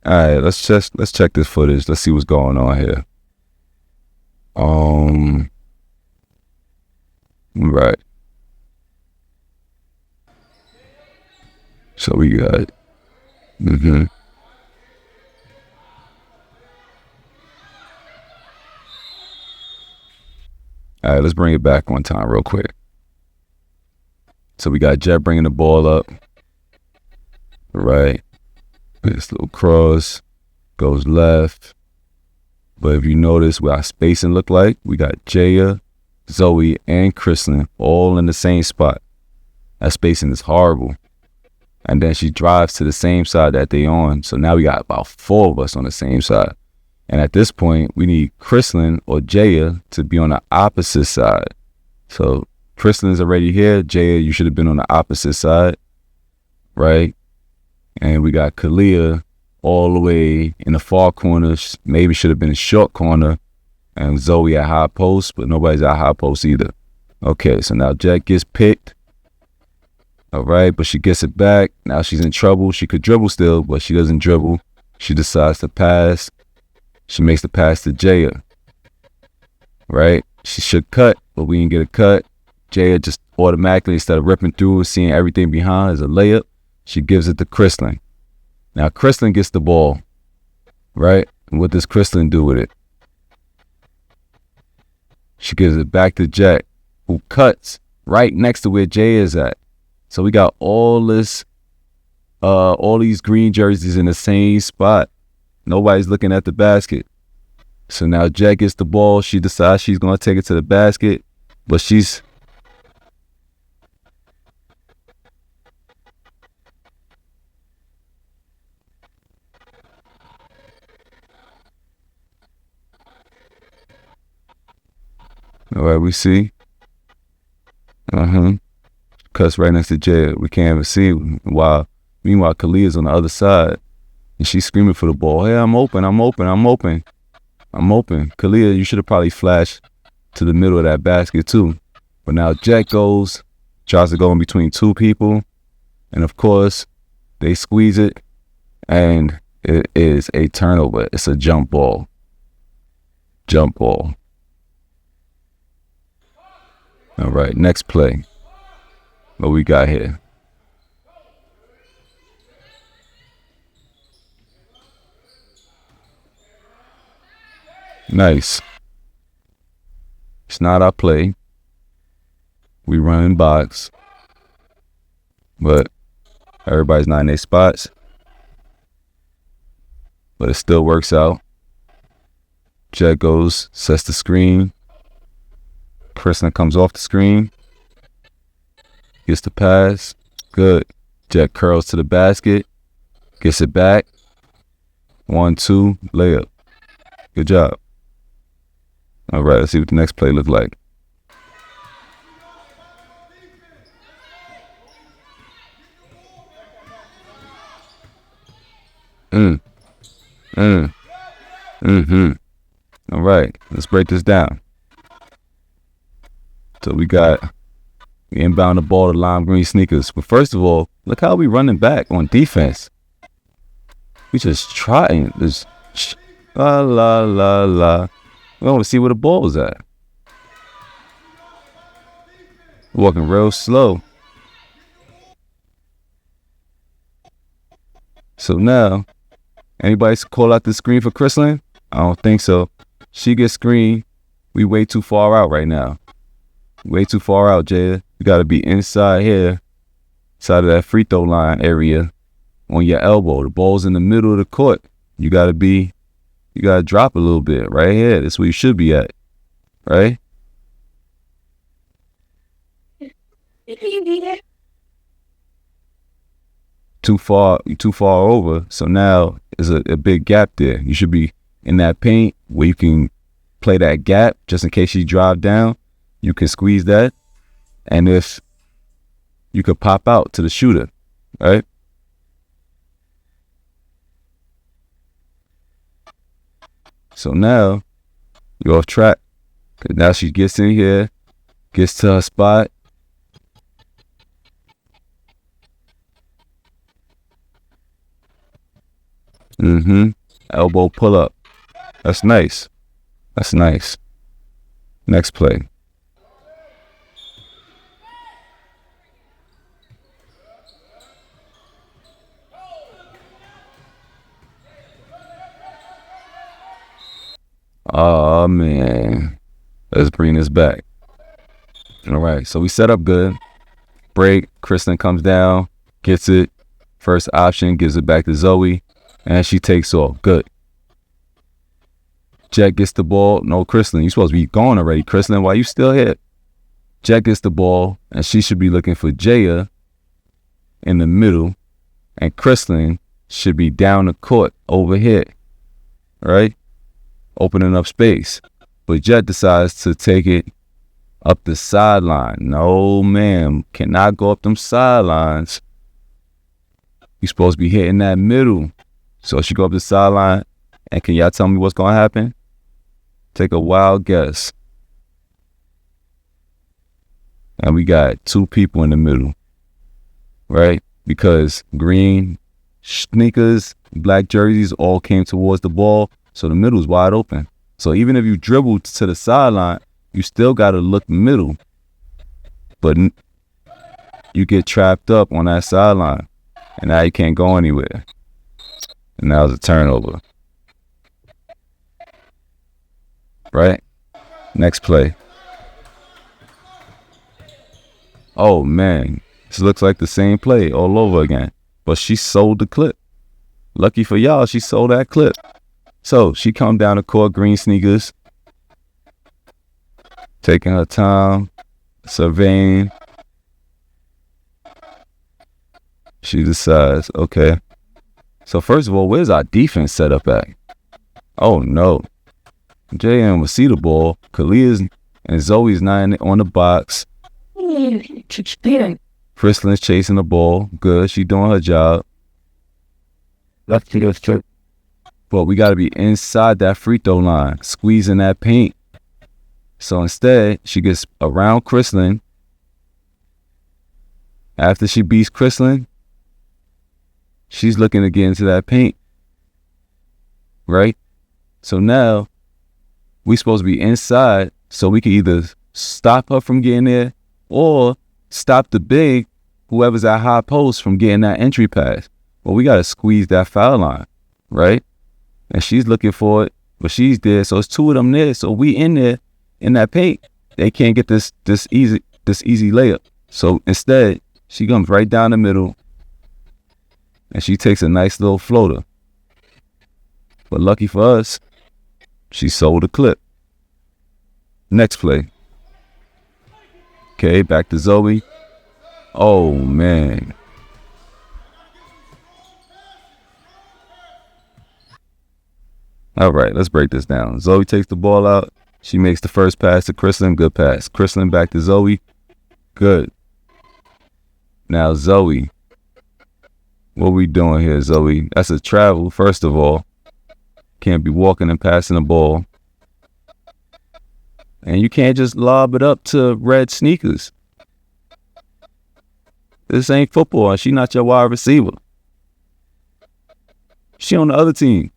All right, let's check this footage. Let's see what's going on here. Right. So we got. All right, let's bring it back one time real quick. So we got Jet bringing the ball up. Right. This little cross goes left. But if you notice what our spacing look like, we got Jaya, Zoe, and Chrislyn all in the same spot. That spacing is horrible. And then she drives to the same side that they on. So now we got about 4 of us on the same side. And at this point, we need Chrislyn or Jaya to be on the opposite side. So Chrislyn's already here. Jaya, you should have been on the opposite side, right? And we got Kalia all the way in the far corner. Maybe should have been a short corner. And Zoe at high post, but nobody's at high post either. Okay, so now Jet gets picked. All right, but she gets it back. Now she's in trouble. She could dribble still, but she doesn't dribble. She decides to pass. She makes the pass to Jaya. Right? She should cut, but we didn't get a cut. Jaya just automatically, instead of ripping through, seeing everything behind as a layup, she gives it to Chrislyn. Now Chrislyn gets the ball. Right? And what does Chrislyn do with it? She gives it back to Jet, who cuts right next to where Jay is at. So we got all these green jerseys in the same spot. Nobody's looking at the basket. So now Jet gets the ball. She decides she's going to take it to the basket, but she's all right, we see. Cuts right next to Jay. We can't even see. Meanwhile, Kalia's on the other side. And she's screaming for the ball. Hey, I'm open. Kalia, you should have probably flashed to the middle of that basket too. But now Jet tries to go in between 2 people. And of course, they squeeze it. And it is a turnover. It's a jump ball. All right, next play. What we got here? Nice. It's not our play. We run in box. But everybody's not in their spots. But it still works out. Jet goes, sets the screen. Chrislyn comes off the screen. Gets the pass. Good. Jet curls to the basket. Gets it back. 1, 2, layup. Good job. All right, let's see what the next play looks like. All right, let's break this down. So we inbound the ball to lime green sneakers. But first of all, look how we running back on defense. We just trying. La la la la. We want to see where the ball is at. Walking real slow. So now, anybody call out the screen for Chrislyn? I don't think so. She gets screened. We way too far out right now. Way too far out, Jada. You got to be inside here, side of that free throw line area, on your elbow. The ball's in the middle of the court. You got to drop a little bit right here. That's where you should be at, right? Too far over. So now there's a big gap there. You should be in that paint where you can play that gap just in case you drive down. You can squeeze that. And if you could pop out to the shooter, right? So now you're off track. Because now she gets in here, gets to her spot. Elbow pull up. That's nice. That's nice. Next play. Oh, man. Let's bring this back. All right. So we set up good. Break. Kristen comes down, gets it. First option, gives it back to Zoe, and she takes off. Good. Jet gets the ball. No, Kristen, you're supposed to be gone already. Kristen, why you still here? Jet gets the ball, and she should be looking for Jaya in the middle, and Kristen should be down the court over here, right? Opening up space. But Jet decides to take it up the sideline. No, ma'am. Cannot go up them sidelines. You're supposed to be hitting that middle. So she go up the sideline, and can y'all tell me what's going to happen? Take a wild guess. And we got two people in the middle, right? Because green sneakers, black jerseys all came towards the ball, so the middle is wide open. So even if you dribble to the sideline, you still got to look middle. But you get trapped up on that sideline, and now you can't go anywhere. And now it's a turnover. Right? Next play. Oh, man. This looks like the same play all over again. But she sold the clip. Lucky for y'all, she sold that clip. So she come down the court, green sneakers. Taking her time. Surveying. She decides, okay. So first of all, where's our defense set up at? Oh, no. JM will see the ball. Kalia's and Zoe's not on the box. Frisklin's chasing the ball. Good. She doing her job. But we got to be inside that free throw line, squeezing that paint. So instead, she gets around Kristlin. After she beats Kristlin, she's looking to get into that paint. Right? So now, we supposed to be inside so we can either stop her from getting there or stop the big, whoever's at high post, from getting that entry pass. Well, we got to squeeze that foul line, right? And she's looking for it, but she's there. So it's two of them there. So we in there in that paint. They can't get this easy layup. So instead, she comes right down the middle and she takes a nice little floater. But lucky for us, she sold the clip. Next play. Okay, back to Zoe. Oh, man. All right, let's break this down. Zoe takes the ball out. She makes the first pass to Kristlin. Good pass. Kristlin back to Zoe. Good. Now, Zoe. What we doing here, Zoe? That's a travel, first of all. Can't be walking and passing the ball. And you can't just lob it up to red sneakers. This ain't football, and she not your wide receiver. She on the other team.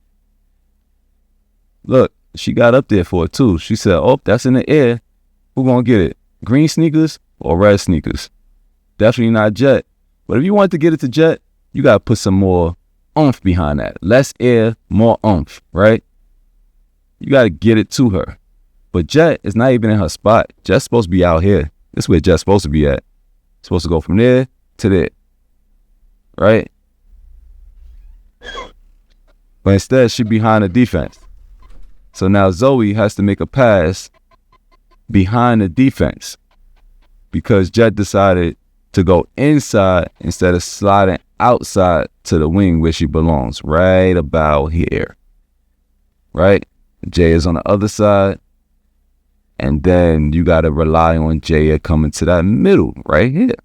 Look, she got up there for it too. She said, oh, that's in the air. Who gonna get it? Green sneakers or red sneakers? Definitely not Jet. But if you want to get it to Jet, you gotta put some more oomph behind that. Less air, more oomph, right? You gotta get it to her. But Jet is not even in her spot. Jet's supposed to be out here. This is where Jet's supposed to be at. Supposed to go from there to there. Right? But instead, she's behind the defense. So now Zoe has to make a pass behind the defense because Jet decided to go inside instead of sliding outside to the wing where she belongs, right about here. Right? Jay is on the other side. And then you got to rely on Jaya coming to that middle right here.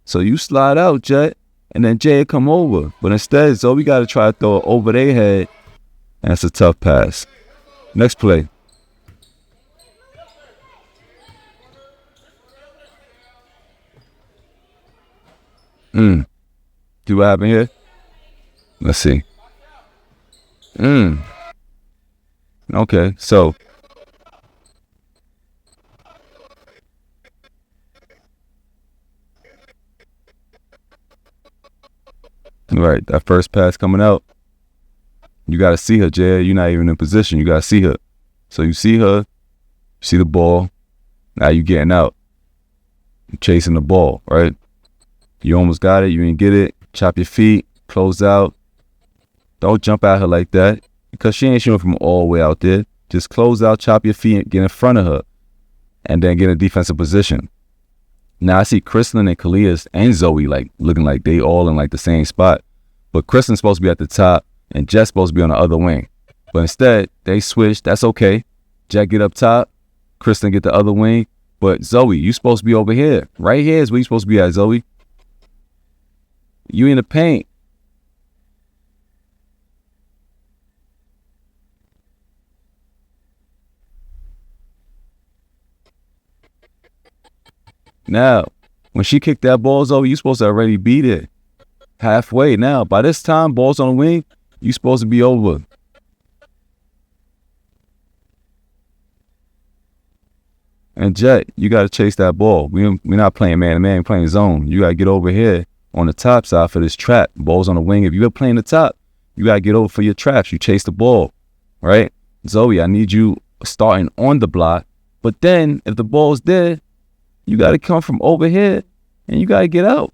So you slide out, Jet, and then Jaya come over. But instead, Zoe got to try to throw it over their head. And it's a tough pass. Next play. See what happened here? Let's see. Okay, so right, that first pass coming out, you got to see her, Jay. You're not even in position. You got to see her. So you see her, you see the ball. Now you getting out. You're chasing the ball, right? You almost got it. You didn't get it. Chop your feet. Close out. Don't jump at her like that because she ain't shooting from all the way out there. Just close out, chop your feet, and get in front of her. And then get in a defensive position. Now I see Kristen and Kalia and Zoe like looking like they all in like the same spot. But Kristen's supposed to be at the top and Jet's supposed to be on the other wing. But instead, they switched. That's okay. Jet get up top. Kristen get the other wing. But Zoe, you supposed to be over here. Right here is where you supposed to be at, Zoe. You in the paint. Now, when she kicked that ball, Zoe, you supposed to already be there. Halfway now. By this time, ball's on the wing, you supposed to be over. And Jet, you got to chase that ball. We're not playing man-to-man, we're playing zone. You got to get over here on the top side for this trap. Ball's on the wing. If you're playing the top, you got to get over for your traps. You chase the ball, right? Zoe, I need you starting on the block. But then, if the ball's there, you got to come from over here and you got to get out.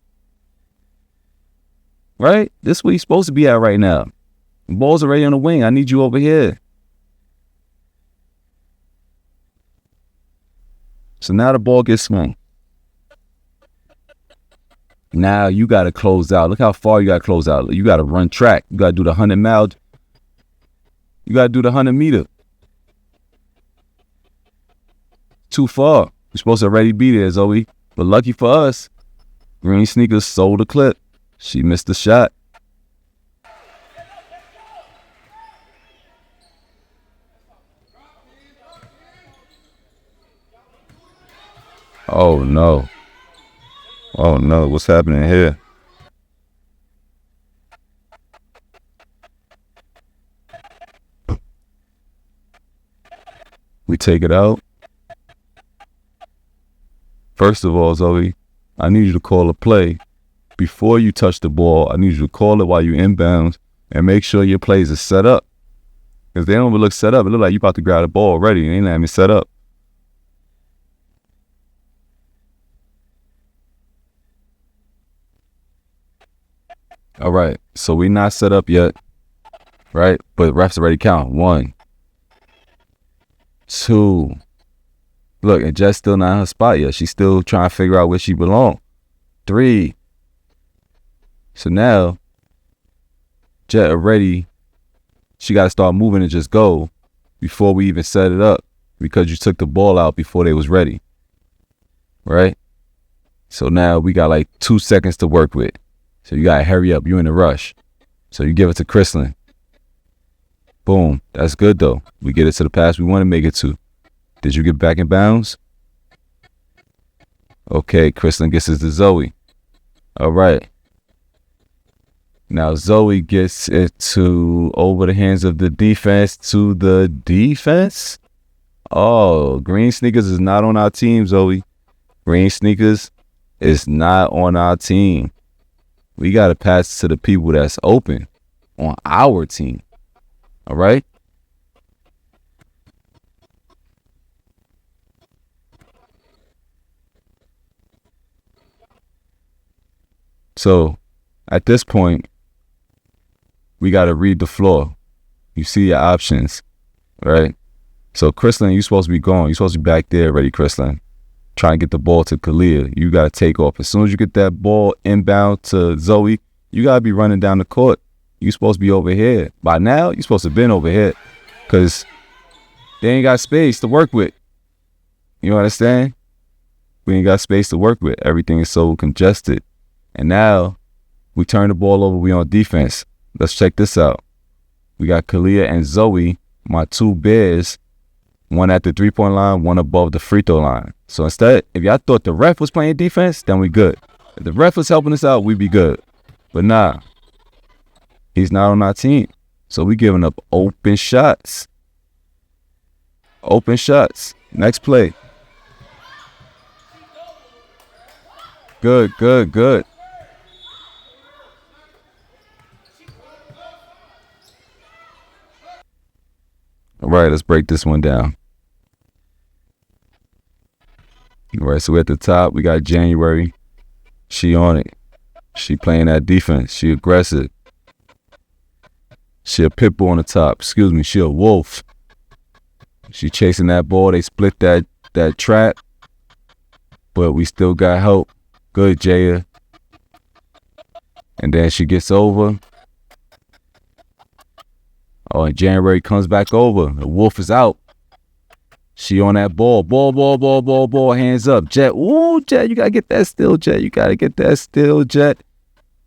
Right? This is where you're supposed to be at right now. The ball's already on the wing. I need you over here. So now the ball gets swung. Now you got to close out. Look how far you got to close out. You got to run track. You got to do the 100 mile. You got to do the 100 meter. Too far. You're supposed to already be there, Zoe. But lucky for us, Green Sneakers sold the clip. She missed the shot. Oh, no. Oh, no. What's happening here? We take it out. First of all, Zoe, I need you to call a play. Before you touch the ball, I need you to call it while you're inbounds and make sure your plays are set up. Because they don't even look set up. It look like you're about to grab the ball already. They ain't letting me set up. All right, so we not set up yet, right? But refs already count. 1, 2. Look, and Jet's still not in her spot yet. She's still trying to figure out where she belongs. 3. So now, Jet already, she got to start moving and just go before we even set it up because you took the ball out before they was ready, right? So now we got like 2 seconds to work with. So you got to hurry up. You're in a rush. So you give it to Kristlyn. Boom. That's good, though. We get it to the pass we want to make it to. Did you get back in bounds? Okay, Kristlyn gets it to Zoe. All right. Now Zoe gets it to over the hands of the defense to the defense. Oh, Green Sneakers is not on our team, Zoe. Green Sneakers is not on our team. We got to pass to the people that's open on our team. All right? So, at this point, we got to read the floor. You see your options, right? So, Kristlyn, you're supposed to be going. You're supposed to be back there ready, Kristlyn. Trying to get the ball to Kalia. You got to take off. As soon as you get that ball inbound to Zoe, you got to be running down the court. You're supposed to be over here. By now, you're supposed to have been over here because they ain't got space to work with. You understand? We ain't got space to work with. Everything is so congested. And now we turn the ball over. We on defense. Let's check this out. We got Kalia and Zoe, my 2 bears, one at the 3-point line, one above the free throw line. So instead, if y'all thought the ref was playing defense, then we good. If the ref was helping us out, we'd be good. But nah, he's not on our team. So we giving up open shots. Open shots. Next play. Good, good, good. All right, let's break this one down. All right, so we're at the top. We got January. She on it. She playing that defense. She aggressive. She a pit bull on the top. Excuse me. She a wolf. She chasing that ball. They split that trap. But we still got help. Good, Jaya. And then she gets over. Oh, and January comes back over. The wolf is out. She on that ball. Ball. Hands up. Jet. Ooh, Jet. You got to get that still, Jet. You got to get that still, Jet.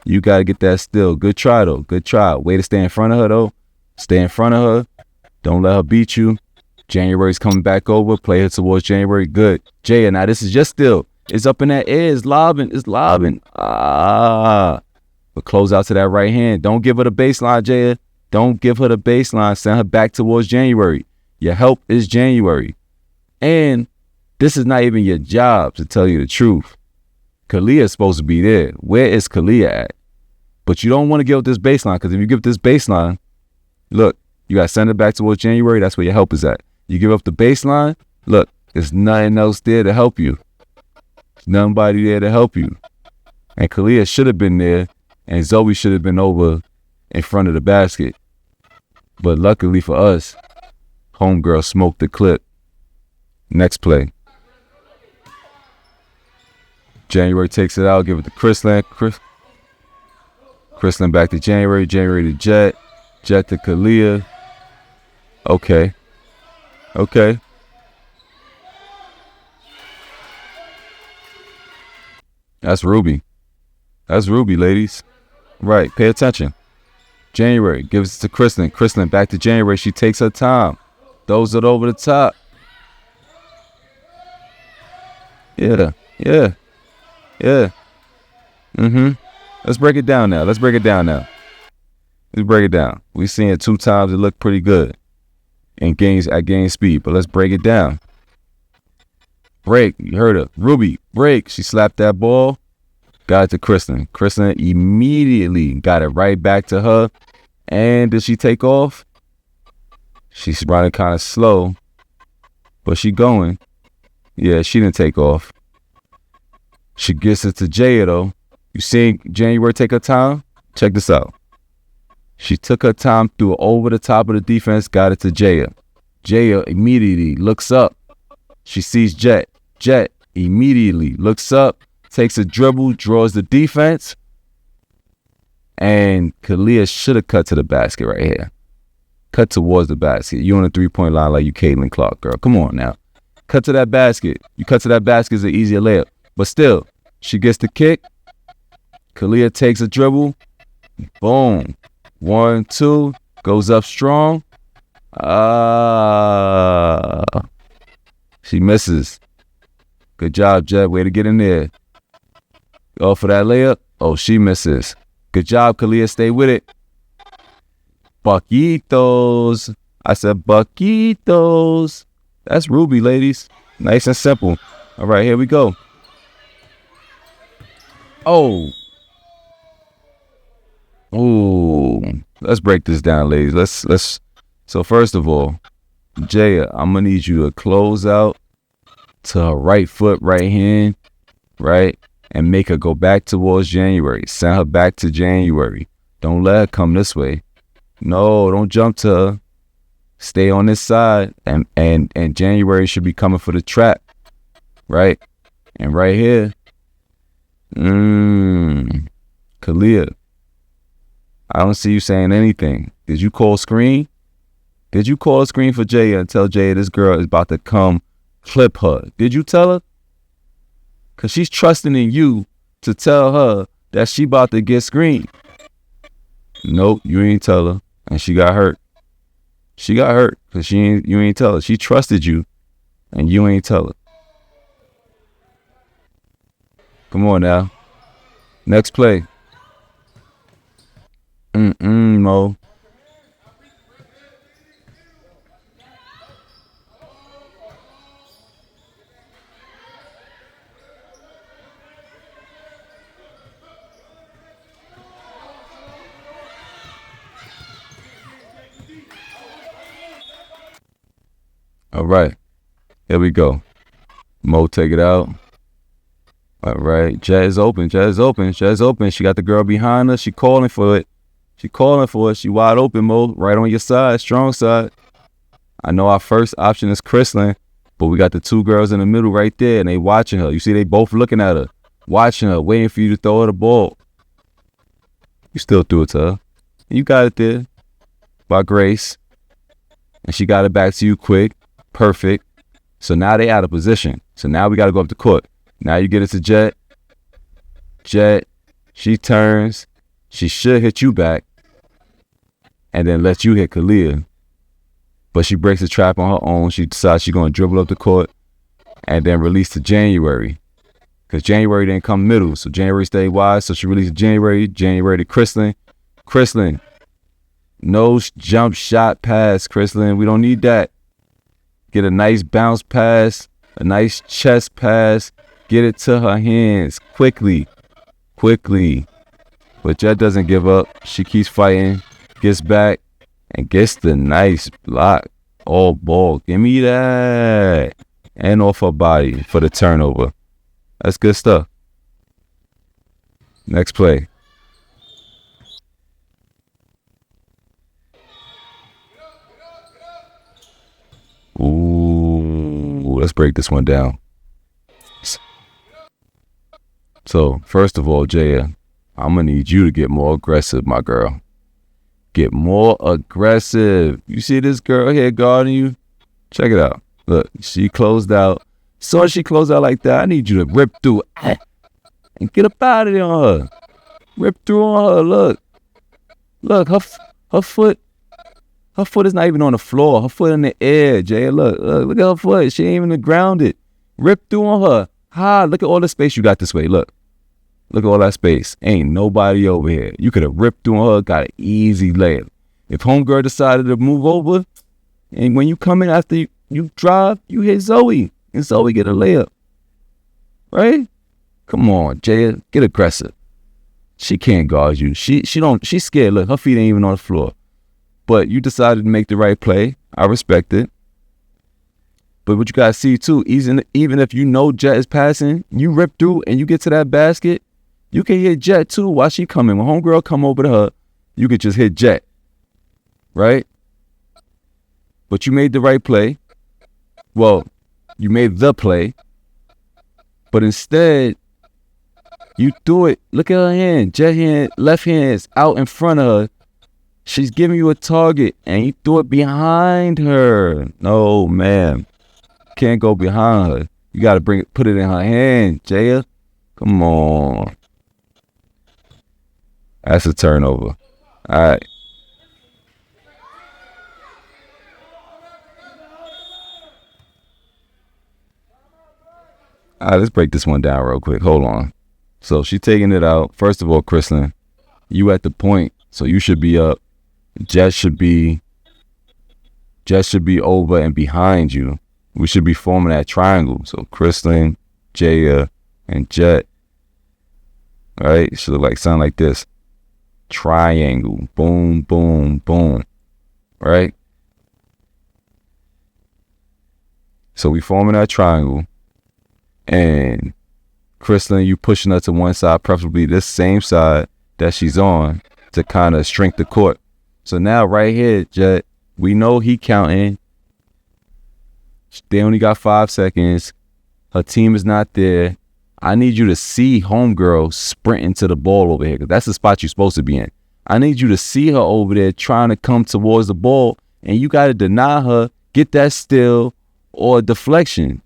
You got to get that still. Good try, though. Good try. Way to stay in front of her, though. Stay in front of her. Don't let her beat you. January's coming back over. Play her towards January. Good. Jaya, now this is just still. It's up in that air. It's lobbing. But close out to that right hand. Don't give her the baseline, Jaya. Don't give her the baseline. Send her back towards January. Your help is January. And this is not even your job, to tell you the truth. Kalia is supposed to be there. Where is Kalia at? But you don't want to give up this baseline, because if you give this baseline, look, you got to send it back towards January. That's where your help is at. You give up the baseline, look, there's nothing else there to help you. There's nobody there to help you. And Kalia should have been there, and Zoe should have been over in front of the basket. But luckily for us, homegirl smoked the clip. Next play. January takes it out, give it to Chrisland. Chrisland back to January. January to Jet. Jet to Kalia. Okay. That's Ruby. Ladies. Right, pay attention. January gives it to Chrisland. Chrisland back to January. She takes her time. Throws it over the top. Yeah. Let's break it down now. We seen it 2 times. It looked pretty good in games at game speed. But let's break it down. Break. You heard her. Ruby. Break. She slapped that ball. Got it to Kristen. Kristen immediately got it right back to her. And did she take off? She's running kind of slow. But she going. Yeah, she didn't take off. She gets it to Jaya, though. You seen January take her time? Check this out. She took her time, threw it over the top of the defense, got it to Jaya. Jaya immediately looks up. She sees Jet. Jet immediately looks up, takes a dribble, draws the defense. And Kalia should have cut to the basket right here. Cut towards the basket. You on the 3-point line like you Caitlin Clark, girl. Come on now. Cut to that basket. You cut to that basket is an easier layup. But still, she gets the kick. Kalia takes a dribble. Boom. 1, 2. Goes up strong. She misses. Good job, Jet. Way to get in there. Go for that layup. Oh, she misses. Good job, Kalia. Stay with it. Buckitos. I said buckitos. That's Ruby, ladies. Nice and simple. All right, here we go. Oh. Ooh. Let's break this down, ladies. Let's. So first of all, Jaya, I'm gonna need you to close out to her right foot, right hand, right, and make her go back towards January. Send her back to January. Don't let her come this way. No, don't jump to her. Stay on this side, and January should be coming for the trap, right? And right here, Kalia, I don't see you saying anything. Did you call screen? Did you call a screen for Jaya and tell Jaya this girl is about to come clip her? Did you tell her? Because she's trusting in you to tell her that she about to get screened. Nope, you ain't tell her, and she got hurt. She got hurt because you ain't tell her. She trusted you, and you ain't tell her. Come on now. Next play. Mo. All right. Here we go. Mo, take it out. All right. Jet is open. Jet is open. Jet is open. She got the girl behind her. She calling for it. She calling for it. She wide open, Mo. Right on your side. Strong side. I know our first option is Chrislyn, but we got the two girls in the middle right there, and they watching her. You see, they both looking at her, watching her, waiting for you to throw her the ball. You still threw it to her. You got it there by grace. And she got it back to you quick. Perfect. So now they out of position. So now we got to go up the court. Now you get it to Jet. Jet. She turns. She should hit you back. And then let you hit Kalia. But she breaks the trap on her own. She decides she's going to dribble up the court. And then release to January. Because January didn't come middle. So January stayed wide. So she released January. January to Chrislyn. Chrislyn. No jump shot pass, Chrislyn. We don't need that. Get a nice bounce pass. A nice chest pass. Get it to her hands. Quickly. Quickly. But Jet doesn't give up. She keeps fighting. Gets back. And gets the nice block. All ball. Give me that. And off her body for the turnover. That's good stuff. Next play. Ooh, let's break this one down. So, first of all, Jaya, I'm going to need you to get more aggressive, my girl. Get more aggressive. You see this girl here guarding you? Check it out. Look, she closed out. So as she closed out like that, I need you to rip through and get up out of there on her. Rip through on her. Look. Look, her foot. Her foot is not even on the floor. Her foot in the air, Jay. Look at her foot. She ain't even grounded. Rip through on her. Look at all the space you got this way. Look at all that space. Ain't nobody over here. You could have ripped through on her, got an easy layup. If homegirl decided to move over, and when you come in after you drive, you hit Zoe. And Zoe get a layup. Right? Come on, Jay. Get aggressive. She can't guard you. She's scared. Look, her feet ain't even on the floor. But you decided to make the right play. I respect it. But what you got to see, too, even if you know Jet is passing, you rip through and you get to that basket, you can hit Jet, too, while she coming. When homegirl come over to her, you could just hit Jet. Right? But you made the right play. Well, you made the play. But instead, you threw it. Look at her hand. Jet hand, left hand is out in front of her. She's giving you a target, and you threw it behind her. No, ma'am. Can't go behind her. You got to put it in her hand, Jaya. Come on. That's a turnover. All right. All right, let's break this one down real quick. Hold on. So she's taking it out. First of all, Chrislyn, you at the point, so you should be up. Jet should be over and behind you. We should be forming that triangle. So Chrislyn, Jaya, and Jet. All right, it should sound like this. Triangle. Boom, boom, boom. All right. So we forming that triangle. And Chrislyn, you pushing her to one side, preferably this same side that she's on, to kind of shrink the court. So now right here, Jet, we know he counting. They only got 5 seconds. Her team is not there. I need you to see homegirl sprinting to the ball over here, because that's the spot you're supposed to be in. I need you to see her over there trying to come towards the ball, and you got to deny her, get that steal or deflection,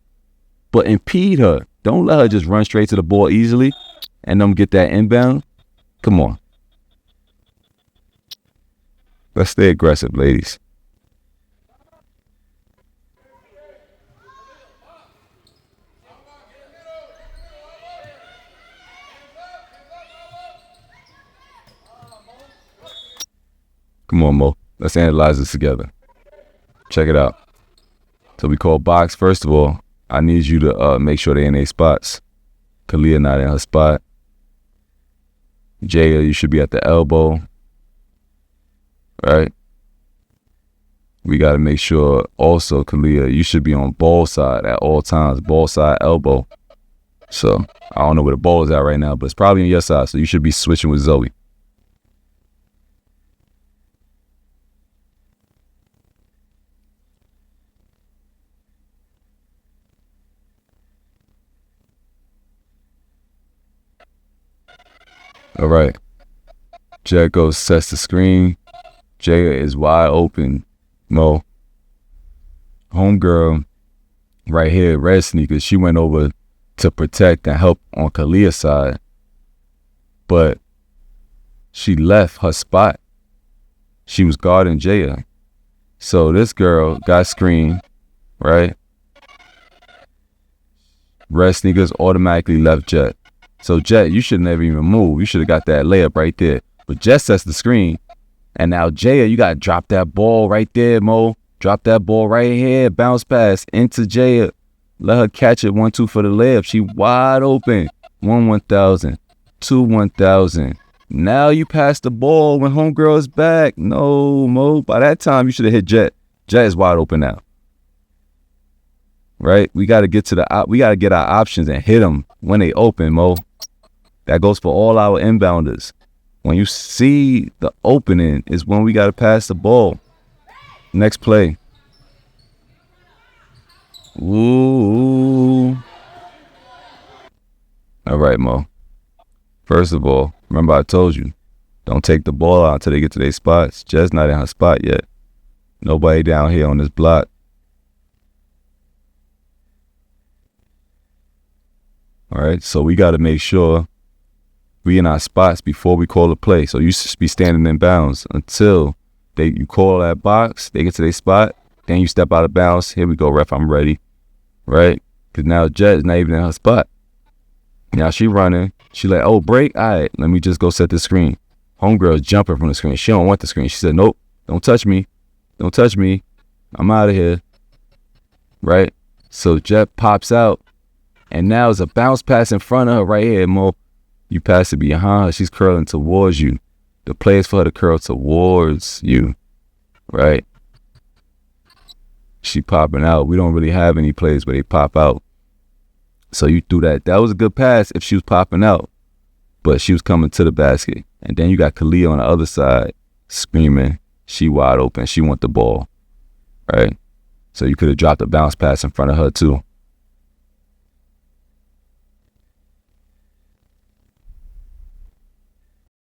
but impede her. Don't let her just run straight to the ball easily and them get that inbound. Come on. Let's stay aggressive, ladies. Come on, Mo. Let's analyze this together. Check it out. So we call box. First of all, I need you to make sure they're in their spots. Kalia not in her spot. Jaya, you should be at the elbow. Right? We got to make sure also, Kalia, you should be on ball side at all times, ball side elbow. So I don't know where the ball is at right now, but it's probably on your side. So you should be switching with Zoe. All right. Jet goes, sets the screen. Jaya is wide open. Mo. Homegirl right here, red sneakers, she went over to protect and help on Kalia's side. But she left her spot. She was guarding Jaya. So this girl got screened, right? Red sneakers automatically left Jet. So Jet, you should never even move. You should have got that layup right there. But Jet sets the screen. And now Jaya, you got to drop that ball right there, Mo. Drop that ball right here. Bounce pass into Jaya. Let her catch it 1-2 for the layup. She wide open. 1,000. 1,000. Now you pass the ball when homegirl is back. No, Mo. By that time, you should have hit Jet. Jet is wide open now. Right? We got to get our options and hit them when they open, Mo. That goes for all our inbounders. When you see the opening is when we got to pass the ball. Next play. Ooh. All right, Mo. First of all, remember I told you, don't take the ball out until they get to their spots. Jet's not in her spot yet. Nobody down here on this block. All right, so we got to make sure we in our spots before we call the play. So you should be standing in bounds until you call that box, they get to their spot, then you step out of bounds. Here we go, ref, I'm ready, right? Because now Jet is not even in her spot. Now she running. She like, oh, break? All right, let me just go set the screen. Homegirl's jumping from the screen. She don't want the screen. She said, nope, don't touch me. Don't touch me. I'm out of here, right? So Jet pops out, and now it's a bounce pass in front of her right here, Mo. You pass it behind her. She's curling towards you. The play is for her to curl towards you, right? She popping out. We don't really have any plays where they pop out. So you threw that. That was a good pass if she was popping out, but she was coming to the basket. And then you got Kalia on the other side screaming. She wide open. She want the ball, right? So you could have dropped a bounce pass in front of her too.